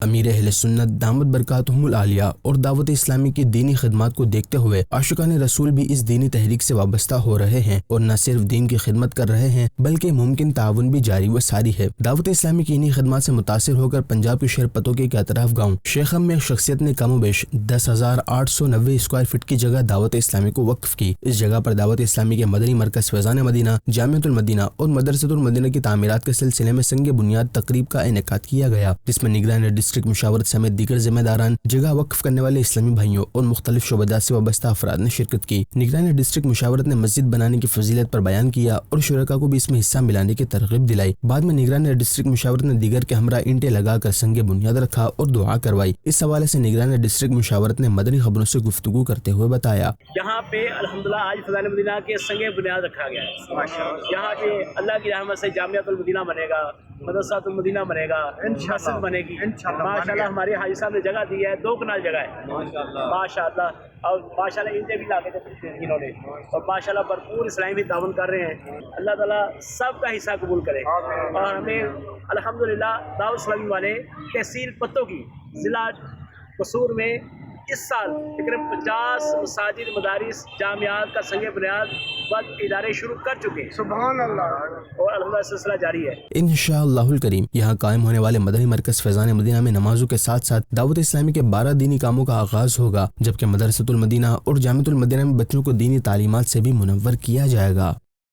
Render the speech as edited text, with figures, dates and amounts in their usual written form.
امیر اہل سنت دامت برکاتہم العالیہ اور دعوت اسلامی کی دینی خدمات کو دیکھتے ہوئے عاشقان رسول بھی اس دینی تحریک سے وابستہ ہو رہے ہیں اور نہ صرف دین کی خدمت کر رہے ہیں بلکہ ممکن تعاون بھی جاری و ساری ہے۔ دعوت اسلامی کی انہی خدمات سے متاثر ہو کر پنجاب کے شہر پتوکی کے اطراف گاؤں شیخم میں ایک شخصیت نے کم و بیش 10,890 اسکوائر فٹ کی جگہ دعوت اسلامی کو وقف کی۔ اس جگہ پر دعوت اسلامی کے مدنی مرکز فیضان مدینہ، جامعۃ المدینہ اور مدرسۃ المدینہ کی تعمیرات کے سلسلے میں سنگ بنیاد تقریب کا انعقاد کیا گیا، جس میں نگران ڈسٹرکٹ مشاورت سمیت دیگر ذمہ داران، جگہ وقف کرنے والے اسلامی بھائیوں اور مختلف شعبہ سے وابستہ افراد نے شرکت کی۔ نگران ڈسٹرکٹ مشاورت نے مسجد بنانے کی فضیلت پر بیان کیا اور شرکاء کو بھی اس میں حصہ ملانے کی ترغیب دلائی۔ بعد میں نگران ڈسٹرکٹ مشاورت نے دیگر کے ہمراہ اینٹیں لگا کر سنگ بنیاد رکھا اور دعا کروائی۔ اس حوالے سے نگران ڈسٹرکٹ مشاورت نے مدنی خبروں سے گفتگو کرتے ہوئے بتایا، یہاں پہ الحمدللہ آج فیضان مدینہ کے سنگ بنیاد رکھا گیا ہے۔ یہاں کے اللہ کی رحمت سے جامعۃ المدینہ بنے گا، مدرسۃ المدینہ بنے گا، مسجد بنے گی۔ ماشاءاللہ ہمارے حاجی صاحب نے جگہ دی ہے، 2 کنال جگہ ہے ماشاءاللہ، اور ماشاءاللہ اینٹیں بھی لا کے دیتے ہیں انہوں نے، اور ماشاءاللہ بھرپور اسلامی بھی تعاون کر رہے ہیں۔ اللہ تعالیٰ سب کا حصہ قبول کرے اور ہمیں الحمدللہ دعوت اسلامی والے تحصیل پتوکی ضلع قصور میں اس سال تقریباً 50 مساجد، مدارس، جامعات کا سنگ بنیاد وقت ادارے شروع کر چکے ہیں۔ سبحان اللہ، اور الحمدللہ سلسلہ جاری ہے انشاءاللہ الکریم۔ یہاں قائم ہونے والے مدنی مرکز فیضان مدینہ میں نمازوں کے ساتھ ساتھ دعوت اسلامی کے 12 دینی کاموں کا آغاز ہوگا، جبکہ مدرسۃ المدینہ اور جامعۃ المدینہ میں بچوں کو دینی تعلیمات سے بھی منور کیا جائے گا۔